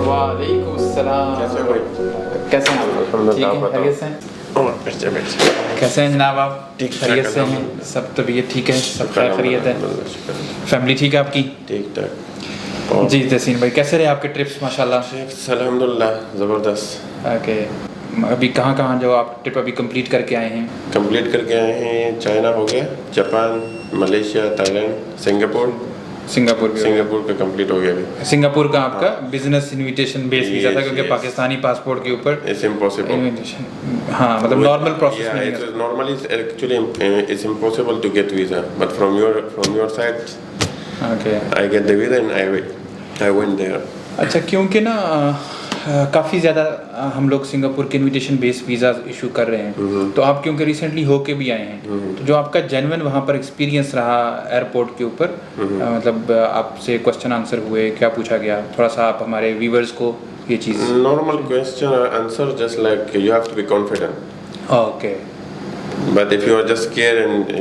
वालेकुम सलाम। कैसे हो भाई? कैसे हैं आप? ठीक है, खैरियत से हैं? कैसे हैं जनाब आप? ठीक ठाक, खैरियत से हैं? सब तबीयत ठीक है, सब खैरियत है? फैमिली ठीक है आपकी? ठीक ठाक। जी तहसीन भाई, कैसे रहे आपके ट्रिप्स माशाल्लाह? अल्हम्दुलिल्लाह ज़बरदस्त। ओके, अभी कहाँ जो आप ट्रिप अभी कंप्लीट करके आए हैं? कंप्लीट करके आए हैं। चाइना हो गया, जापान, मलेशिया, थाईलैंड, सिंगापुर भी हो गया। सिंगापुर का कंप्लीट हो गया अभी। सिंगापुर का आपका बिजनेस इनविटेशन बेस वीज़ा था क्योंकि Yes. पाकिस्तानी पासपोर्ट के ऊपर इट्स इम्पॉसिबल। इनविटेशन, हाँ मतलब नॉर्मल प्रोसेस में नहीं इट है। Is normally actually it's impossible to get visa, but from your side okay, I get the visa and I went there. अच्छा क्योंकि ना काफ़ी ज़्यादा हम लोग सिंगापुर के इनविटेशन बेस वीज़ा इशू कर रहे हैं, तो आप क्योंकि रिसेंटली होके भी आए हैं, तो जो आपका जेन्युइन वहाँ पर एक्सपीरियंस रहा एयरपोर्ट के ऊपर, मतलब आपसे क्वेश्चन आंसर हुए, क्या पूछा गया, थोड़ा सा आप हमारे व्यूवर्स को ये चीज़। Normal question or answer, just like you have to be confident. Okay, But if you are just scared and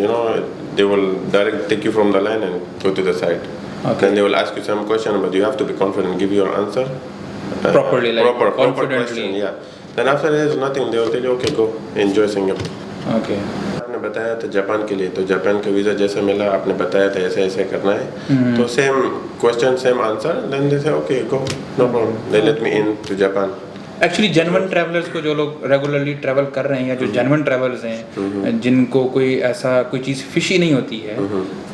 they will direct take you from the line and go to the side. Okay. Then they will ask you some question, but you have to be confident, give your answer Properly, like proper confidently. question. Yeah. Then after there is nothing. They will tell you, okay, go enjoy Singapore. Okay, आपने बताया था Japan के लिए, तो Japan का visa जैसे मिला, आपने बताया था ऐसे ऐसे करना है, तो same question same answer, then they say okay go, no problem, they let me in to Japan. Actually genuine travellers को, जो लोग रेगुलरली ट्रैवल कर रहे हैं या जो जेन्युइन ट्रैवलर्स हैं, जिनको कोई ऐसा कोई चीज़ फिशी नहीं होती है,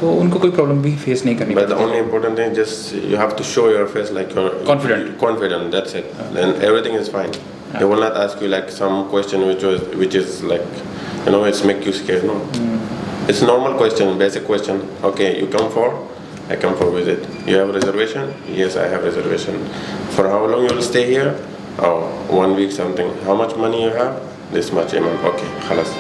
तो उनको कोई प्रॉब्लम भी फेस नहीं करनी But the पड़ती only important thing is just you have to show your face like you're Confident. Confident. That's it. Then everything is fine. They will not ask you like some question which is like it's make you scared. No, it's normal question, basic question. Okay, you come for, I come for visit. You have reservation? Yes, I have reservation. For how long you will stay here? Oh, 1 week something. How much money you have? This much amount. Okay, खलास.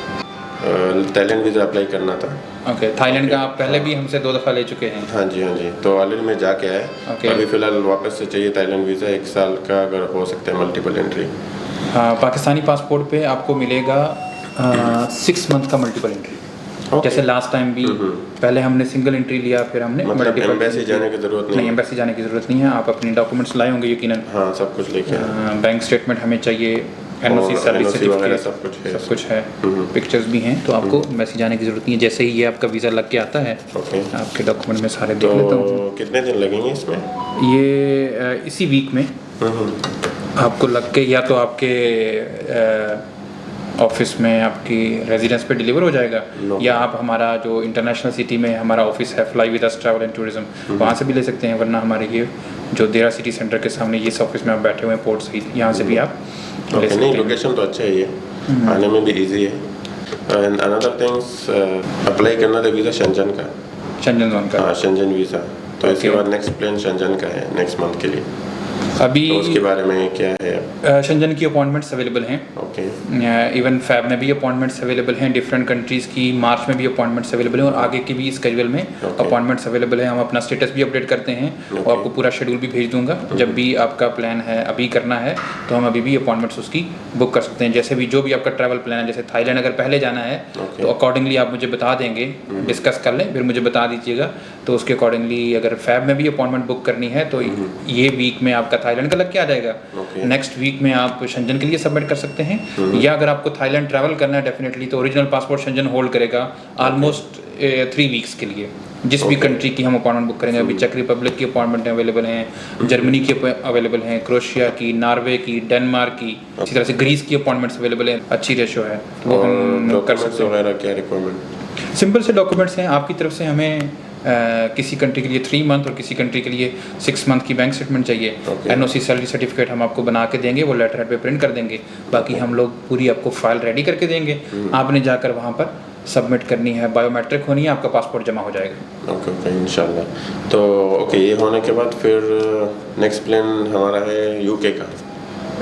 Thailand visa apply करना था। Okay, Thailand का आप पहले भी हमसे 2 दफ़ा ले चुके हैं? हाँ जी, तो ऑलरेडी मैं जाके आया। Okay. अभी फ़िलहाल वापस से चाहिए थाईलैंड वीज़ा, 1 साल का अगर हो सकता है मल्टीपल एंट्री। हाँ, पाकिस्तानी पासपोर्ट पे आपको मिलेगा 6 मंथ का मल्टीपल एंट्री। Okay. जैसे लास्ट टाइम भी पहले हमने सिंगल एंट्री लिया, फिर हमने मतलब multiple एम्बेसी entry जाने की ज़रूरत नहीं, नहीं है। एम्बेसी जाने की ज़रूरत नहीं है। आप अपने डॉक्यूमेंट्स लाए होंगे यकीनन। हाँ, सब कुछ लेके आए। बैंक स्टेटमेंट हमें चाहिए, एनओसी, और सैलरी NOC वगैरह सर्टिफिकेट, सब कुछ है। सब कुछ है, पिक्चर्स भी हैं, तो आपको एम्बेसी जाने की ज़रूरत नहीं है। जैसे ही ये आपका वीज़ा लग के आता है, Okay. आपके डॉक्यूमेंट में सारे देख लेता हूँ। तो कितने दिन लगेंगे इसमें? ये इसी वीक में आपको लग के, या तो आपके ऑफिस में आपकी रेजिडेंस पे डिलीवर हो जाएगा, या आप हमारा जो इंटरनेशनल सिटी में हमारा ऑफिस है, fly with us travel and tourism, वहाँ से भी ले सकते हैं, वरना हमारे ये जो देरा सिटी सेंटर के सामने इस ऑफिस में आप बैठे हुए हैं पोर्ट सहित, यहाँ से भी आप ले ओके, सकते नहीं हैं। लोकेशन तो अच्छा है, ये आने में भी इजी है। एंड अनदर थिंग्स, अप्लाई करना था वीज़ा शेंजन का। शेंजन जोन का हाँ, शेंजन वीज़ा, तो इसके Okay. बाद नेक्स्ट प्लान शेंजन का है नेक्स्ट मंथ के लिए। अभी तो उसके बारे में क्या है? शेंजन की अपॉइंटमेंट्स अवेलेबल हैं, ओके, इवन फैब में भी अपॉइंटमेंट्स अवेलेबल हैं, डिफरेंट कंट्रीज़ की मार्च में भी अपॉइंटमेंट्स अवेलेबल हैं, और आगे की भी स्केड्यूल में अपॉइंटमेंट्स अवेलेबल हैं। हम अपना स्टेटस भी अपडेट करते हैं, और आपको पूरा शेड्यूल भी भेज दूंगा। जब भी आपका प्लान है अभी करना है, तो हम अभी भी अपॉइंटमेंट्स उसकी बुक कर सकते हैं। जैसे भी जो भी आपका ट्रैवल प्लान है, जैसे थाईलैंड अगर पहले जाना है, तो अकॉर्डिंगली आप मुझे बता देंगे, डिस्कस कर लें, फिर मुझे बता दीजिएगा, तो उसके अकॉर्डिंगली अगर फैब में भी अपॉइंटमेंट बुक करनी है, तो ये वीक में आपका थाईलैंड का लग के आ जाएगा। नेक्स्ट वीक में आप शेंजन के लिए सबमिट कर सकते हैं, या अगर आपको थाईलैंड ट्रैवल करना है डेफिनेटली, तो ओरिजिनल पासपोर्ट शेंजन होल्ड करेगा ऑलमोस्ट 3 वीक्स के लिए, जिस भी कंट्री की हम अपॉइंटमेंट बुक करेंगे। अभी चेक रिपब्लिक की अपॉइंटमेंट अवेलेबल हैं, जर्मनी की अवेलेबल हैं, क्रोएशिया की, नॉर्वे की, डेनमार्क की, इसी तरह से ग्रीस की अपॉइंटमेंट्स अवेलेबल हैं। अच्छी रेशो है, तो वो हम कर सकते हैं। वगैरह क्या रिक्वायरमेंट? सिंपल से डॉक्यूमेंट्स हैं आपकी तरफ से। हमें किसी कंट्री के लिए 3 मंथ और किसी कंट्री के लिए 6 मंथ की बैंक स्टेटमेंट चाहिए। एनओसी, सैलरी सर्टिफिकेट हम आपको बना के देंगे, वो लेटर हेड पे प्रिंट कर देंगे। बाकी हम लोग पूरी आपको फाइल रेडी करके देंगे, आपने जाकर वहाँ पर सबमिट करनी है, बायोमेट्रिक होनी है, आपका पासपोर्ट जमा हो जाएगा। ओके, इंशाल्लाह। तो ओके, ये होने के बाद फिर नेक्स्ट प्लान हमारा है यूके का।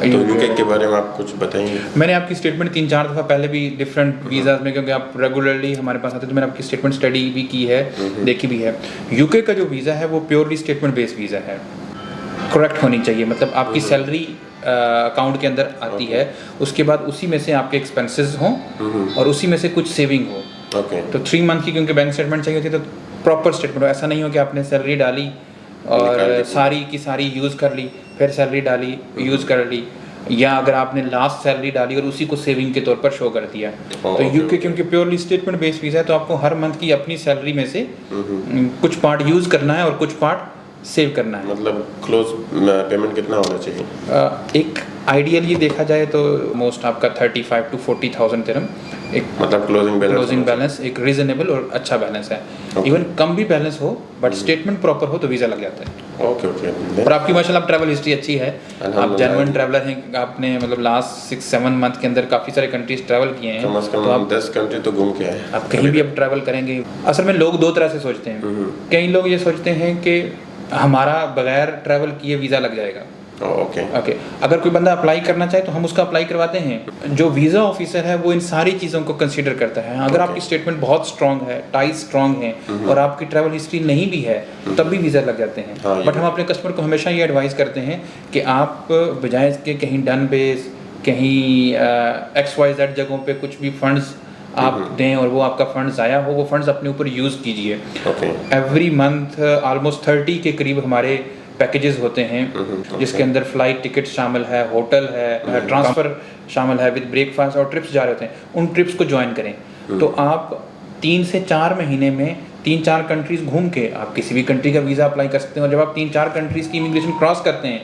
तो यूके के बारे में आप कुछ बताएंगे? मैंने आपकी स्टेटमेंट 3-4 दफ़ा पहले भी डिफरेंट वीज़ाज़ में, क्योंकि आप रेगुलरली हमारे पास आते हैं, तो मैंने आपकी स्टेटमेंट स्टडी भी की है, देखी भी है। यूके का जो वीज़ा है वो प्योरली स्टेटमेंट बेस्ड वीज़ा है, करेक्ट होनी चाहिए। मतलब आपकी सैलरी अकाउंट के अंदर आती है, उसके बाद उसी में से आपके एक्सपेंसेस हों और उसी में से कुछ सेविंग हो। ओके, तो 3 मंथ की क्योंकि बैंक स्टेटमेंट चाहिए होती है, तो प्रॉपर स्टेटमेंट हो। ऐसा नहीं हो कि आपने सैलरी डाली और सारी की सारी यूज़ कर ली, फिर सैलरी डाली, यूज़ कर ली, या अगर आपने लास्ट सैलरी डाली और उसी को सेविंग के तौर पर शो कर दिया। तो यूके क्योंकि प्योरली स्टेटमेंट बेस्ड वीज़ा है, तो आपको हर मंथ की अपनी सैलरी में से कुछ पार्ट यूज़ करना है और कुछ पार्ट सेव करना है। मतलब क्लोज पेमेंट कितना होना चाहिए? एक आइडियली देखा जाए तो मोस्ट आपका 35 to 40,000 दिरहम एक मतलब क्लोजिंग बैलेंस एक रीजनेबल और अच्छा बैलेंस है। इवन कम भी बैलेंस हो बट स्टेटमेंट प्रॉपर हो तो वीज़ा लग जाता है। ओके। और आपकी माशाल्लाह ट्रैवल हिस्ट्री अच्छी है, आप जेन्युइन ट्रैवलर हैं, आपने मतलब लास्ट 6-7 मंथ के अंदर काफ़ी सारे कंट्रीज ट्रैवल किए हैं, कम से कम आप 10 कंट्री तो घूम के आए। आप कहीं भी अब ट्रैवल करेंगे। असल में लोग दो तरह से सोचते हैं। कई लोग ये सोचते हैं कि हमारा बगैर ट्रैवल किए वीज़ा लग जाएगा। ओके, अगर कोई बंदा अप्लाई करना चाहे तो हम उसका अप्लाई करवाते हैं। जो वीज़ा ऑफिसर है वो इन सारी चीज़ों को कंसीडर करता है। अगर आपकी स्टेटमेंट बहुत स्ट्रांग है, टाइज स्ट्रांग है और आपकी ट्रैवल हिस्ट्री नहीं भी है तब भी वीज़ा लग जाते हैं। बट हम अपने कस्टमर को हमेशा ये एडवाइस करते हैं कि आप बजाय इसके कहीं डन बेस, कहीं XYZ जगहों पे कुछ भी फंड्स आप दें और वो आपका फंड ज़ाया हो, वो फंड्स अपने ऊपर यूज़ कीजिए। एवरी मंथ ऑलमोस्ट 30 के करीब हमारे पैकेजेस होते हैं, जिसके अंदर फ़्लाइट टिकट शामिल है, होटल है, ट्रांसफ़र शामिल है, विद ब्रेकफास्ट और ट्रिप्स जा रहे होते हैं। उन ट्रिप्स को ज्वाइन करें तो आप 3 से 4 महीने में 3-4 कंट्रीज़ घूम के आप किसी भी कंट्री का वीज़ा अप्लाई कर सकते हैं। और जब आप 3-4 कंट्रीज़ की इमिग्रेशन क्रॉस करते हैं,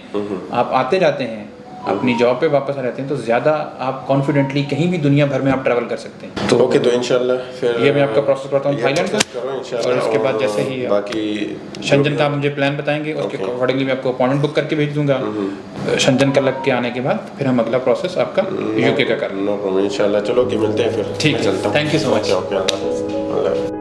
आप आते जाते हैं, अपनी जॉब पे वापस आ जाते हैं, तो ज़्यादा आप कॉन्फिडेंटली कहीं भी दुनिया भर में आप ट्रैवल कर सकते हैं। तो ओके, तो इंशाल्लाह फिर ये मैं आपका प्रोसेस करता हूँ थाईलैंड का, और इसके बाद जैसे ही बाकी शंजन का आप मुझे प्लान बताएंगे, उसके अकॉर्डिंगली मैं आपको अपॉइंटमेंट बुक करके भेज दूंगा। शंजन का लग के आने के बाद फिर हम अगला प्रोसेस आपका यूके का कर लेंगे। नो प्रॉब्लम, इंशाल्लाह। चलो कि मिलते हैं फिर। ठीक है, thank you so much. Okay.